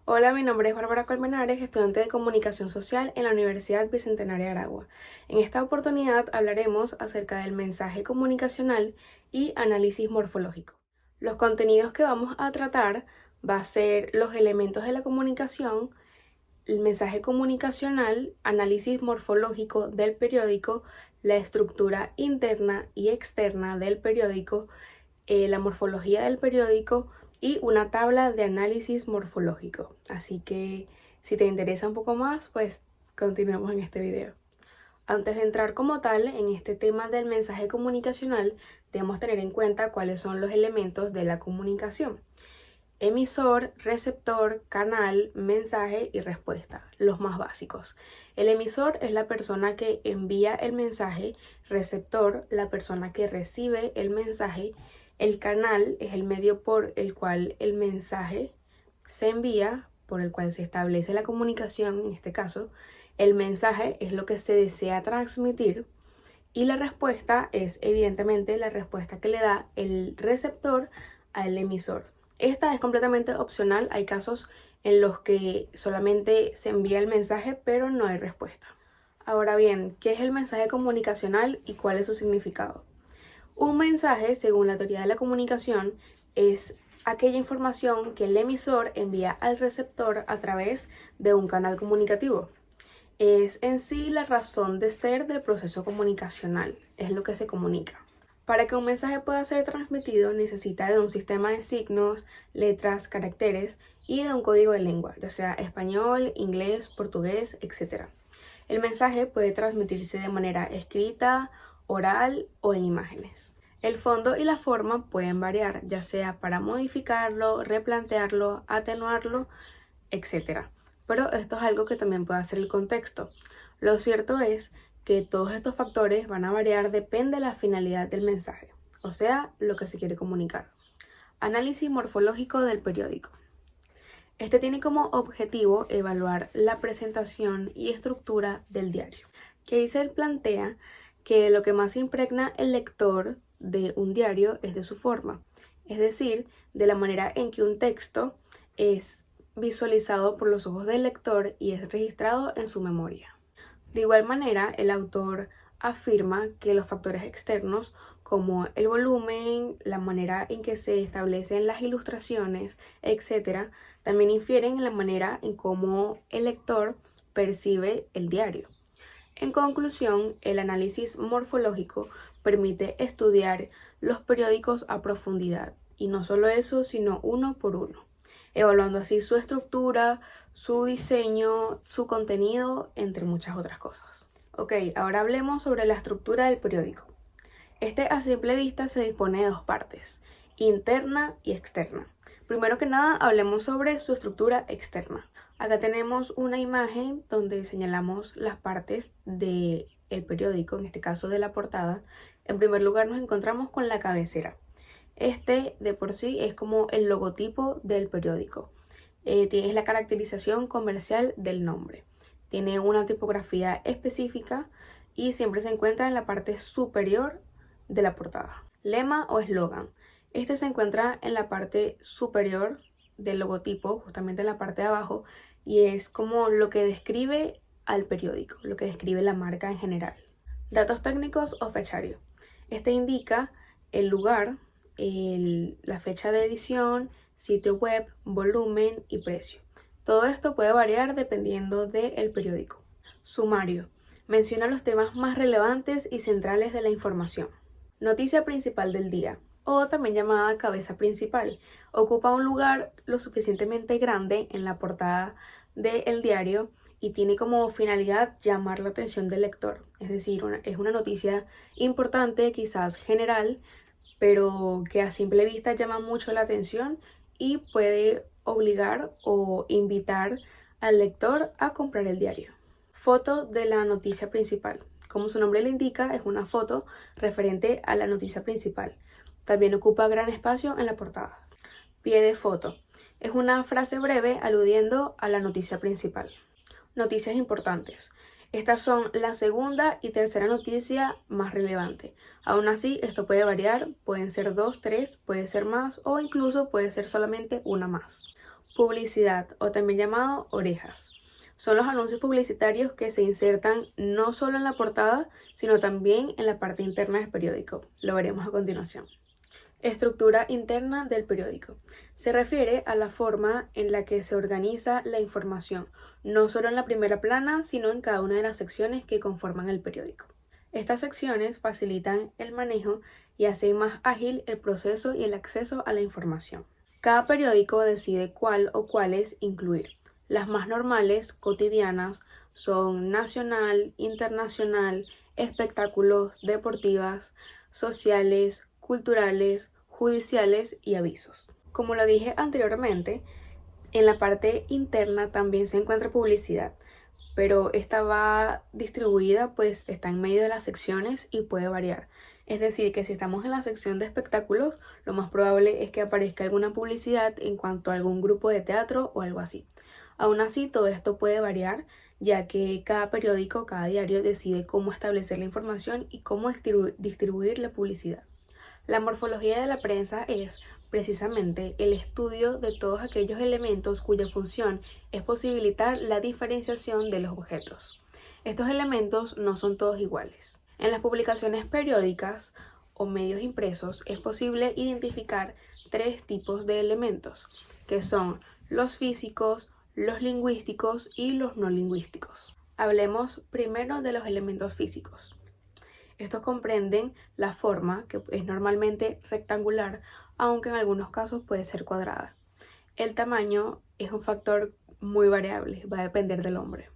Hola, mi nombre es Bárbara Colmenares, estudiante de Comunicación Social en la Universidad Bicentenaria de Aragua. En esta oportunidad hablaremos acerca del mensaje comunicacional y análisis morfológico. Los contenidos que vamos a tratar va a ser los elementos de la comunicación, el mensaje comunicacional, análisis morfológico del periódico, la estructura interna y externa del periódico, la morfología del periódico y una tabla de análisis morfológico. Así que si te interesa un poco más, pues continuemos en este video. Antes de entrar como tal en este tema del mensaje comunicacional, debemos tener en cuenta cuáles son los elementos de la comunicación. Emisor, receptor, canal, mensaje y respuesta, los más básicos. El emisor es la persona que envía el mensaje, receptor, la persona que recibe el mensaje, el canal es el medio por el cual el mensaje se envía, por el cual se establece la comunicación, en este caso, el mensaje es lo que se desea transmitir y la respuesta es evidentemente la respuesta que le da el receptor al emisor. Esta es completamente opcional, hay casos en los que solamente se envía el mensaje pero no hay respuesta. Ahora bien, ¿qué es el mensaje comunicacional y cuál es su significado? Un mensaje, según la teoría de la comunicación, es aquella información que el emisor envía al receptor a través de un canal comunicativo. Es en sí la razón de ser del proceso comunicacional, es lo que se comunica. Para que un mensaje pueda ser transmitido necesita de un sistema de signos, letras, caracteres y de un código de lengua, ya sea español, inglés, portugués, etc. El mensaje puede transmitirse de manera escrita, oral o en imágenes. El fondo y la forma pueden variar, ya sea para modificarlo, replantearlo, atenuarlo, etc. Pero esto es algo que también puede hacer el contexto. Lo cierto es que todos estos factores van a variar, depende de la finalidad del mensaje, o sea, lo que se quiere comunicar. Análisis morfológico del periódico. Este tiene como objetivo evaluar la presentación y estructura del diario. Casey plantea que lo que más impregna el lector de un diario es de su forma, es decir, de la manera en que un texto es visualizado por los ojos del lector y es registrado en su memoria. De igual manera, el autor afirma que los factores externos como el volumen, la manera en que se establecen las ilustraciones, etc., también infieren en la manera en cómo el lector percibe el diario. En conclusión, el análisis morfológico permite estudiar los periódicos a profundidad, y no solo eso, sino uno por uno, evaluando así su estructura, su diseño, su contenido, entre muchas otras cosas. Ok, ahora hablemos sobre la estructura del periódico. Este a simple vista se dispone de dos partes, interna y externa. Primero que nada, hablemos sobre su estructura externa. Acá tenemos una imagen donde señalamos las partes del periódico, en este caso de la portada. En primer lugar nos encontramos con la cabecera. Este de por sí es como el logotipo del periódico. Tiene la caracterización comercial del nombre. Tiene una tipografía específica y siempre se encuentra en la parte superior de la portada. Lema o eslogan. Este se encuentra en la parte superior del logotipo, justamente en la parte de abajo, y es como lo que describe al periódico, lo que describe la marca en general. Datos técnicos o fechario. Este indica el lugar, la fecha de edición, sitio web, volumen y precio. Todo esto puede variar dependiendo del periódico. Sumario. Menciona los temas más relevantes y centrales de la información. Noticia principal del día, o también llamada cabeza principal. Ocupa un lugar lo suficientemente grande en la portada del diario y tiene como finalidad llamar la atención del lector. Es decir, es una noticia importante, quizás general, pero que a simple vista llama mucho la atención y puede obligar o invitar al lector a comprar el diario. Foto de la noticia principal. Como su nombre le indica, es una foto referente a la noticia principal. También ocupa gran espacio en la portada. Pie de foto. Es una frase breve aludiendo a la noticia principal. Noticias importantes. Estas son la segunda y tercera noticia más relevante. Aún así, esto puede variar, pueden ser 2, 3, puede ser más o incluso puede ser solamente una más. Publicidad, o también llamado orejas. Son los anuncios publicitarios que se insertan no solo en la portada, sino también en la parte interna del periódico. Lo veremos a continuación. Estructura interna del periódico. Se refiere a la forma en la que se organiza la información, no solo en la primera plana, sino en cada una de las secciones que conforman el periódico. Estas secciones facilitan el manejo y hacen más ágil el proceso y el acceso a la información. Cada periódico decide cuál o cuáles incluir. Las más normales, cotidianas, son nacional, internacional, espectáculos, deportivas, sociales, culturales, judiciales y avisos. Como lo dije anteriormente, en la parte interna también se encuentra publicidad, pero esta va distribuida, pues está en medio de las secciones y puede variar. Es decir, que si estamos en la sección de espectáculos, lo más probable es que aparezca alguna publicidad en cuanto a algún grupo de teatro o algo así. Aún así, todo esto puede variar, ya que cada periódico, cada diario decide cómo establecer la información y cómo distribuir la publicidad. La morfología de la prensa es precisamente el estudio de todos aquellos elementos cuya función es posibilitar la diferenciación de los objetos. Estos elementos no son todos iguales. En las publicaciones periódicas o medios impresos es posible identificar tres tipos de elementos, que son los físicos, los lingüísticos y los no lingüísticos. Hablemos primero de los elementos físicos. Estos comprenden la forma, que es normalmente rectangular, aunque en algunos casos puede ser cuadrada. El tamaño es un factor muy variable, va a depender del hombre.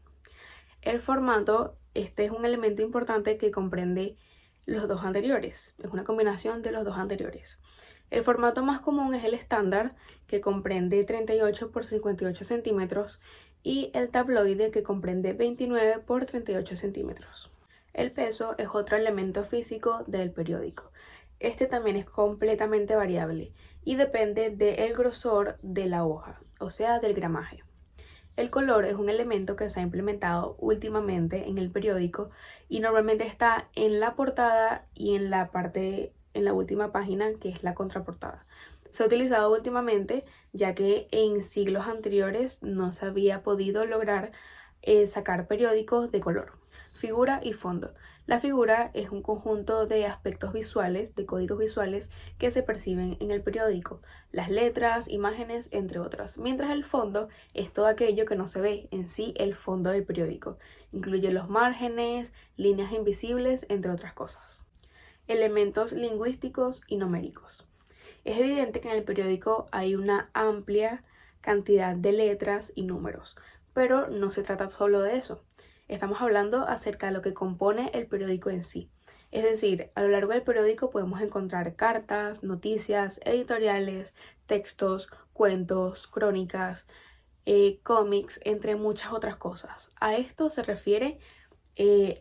El formato, este es un elemento importante que comprende los dos anteriores, es una combinación de los dos anteriores. El formato más común es el estándar, que comprende 38 por 58 centímetros, y el tabloide, que comprende 29 por 38 centímetros. El peso es otro elemento físico del periódico. Este también es completamente variable y depende del grosor de la hoja, o sea, del gramaje. El color es un elemento que se ha implementado últimamente en el periódico y normalmente está en la portada y en la última página, que es la contraportada. Se ha utilizado últimamente ya que en siglos anteriores no se había podido lograr sacar periódicos de color. Figura y fondo. La figura es un conjunto de aspectos visuales, de códigos visuales que se perciben en el periódico, las letras, imágenes, entre otras, mientras el fondo es todo aquello que no se ve en sí, el fondo del periódico. Incluye los márgenes, líneas invisibles, entre otras cosas. Elementos lingüísticos y numéricos. Es evidente que en el periódico hay una amplia cantidad de letras y números, pero no se trata solo de eso. Estamos hablando acerca de lo que compone el periódico en sí. Es decir, a lo largo del periódico podemos encontrar cartas, noticias, editoriales, textos, cuentos, crónicas, cómics, entre muchas otras cosas. A esto se refiere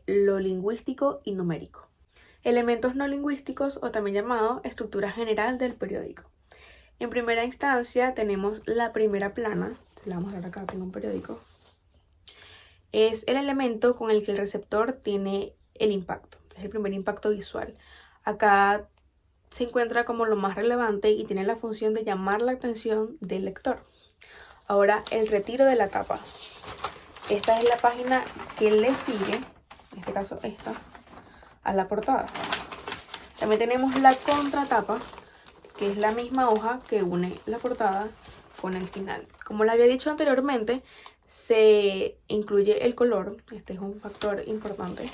lo lingüístico y numérico. Elementos no lingüísticos, o también llamado estructura general del periódico. En primera instancia tenemos la primera plana. La vamos a ver acá, tengo un periódico. Es el elemento con el que el receptor tiene el impacto. Es el primer impacto visual. Acá se encuentra como lo más relevante y tiene la función de llamar la atención del lector. Ahora, el retiro de la tapa. Esta es la página que le sigue, en este caso esta, a la portada. También tenemos la contratapa, que es la misma hoja que une la portada con el final. Como le había dicho anteriormente, se incluye el color. Este es un factor importante.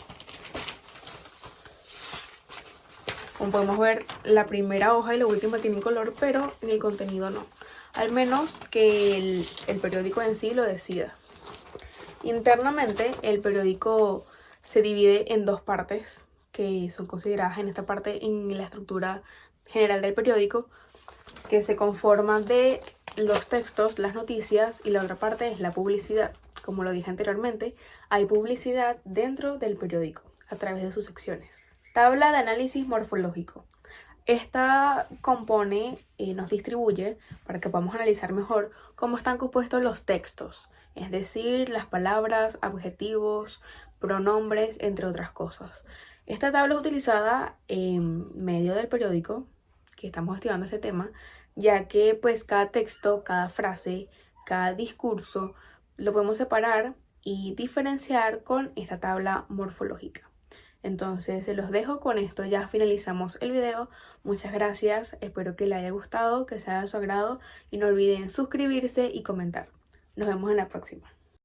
Como podemos ver, la primera hoja y la última tienen color, pero en el contenido no. Al menos que el periódico en sí lo decida. Internamente, el periódico se divide en dos partes que son consideradas en esta parte en la estructura general del periódico, que se conforman de los textos, las noticias, y la otra parte es la publicidad. Como lo dije anteriormente, hay publicidad dentro del periódico a través de sus secciones. Tabla de análisis morfológico. Esta compone y nos distribuye, para que podamos analizar mejor, cómo están compuestos los textos, es decir, las palabras, adjetivos, pronombres, entre otras cosas. Esta tabla es utilizada en medio del periódico, que estamos estudiando este tema, ya que pues cada texto, cada frase, cada discurso lo podemos separar y diferenciar con esta tabla morfológica. Entonces se los dejo con esto, ya finalizamos el video. Muchas gracias, espero que les haya gustado, que sea de su agrado y no olviden suscribirse y comentar. Nos vemos en la próxima.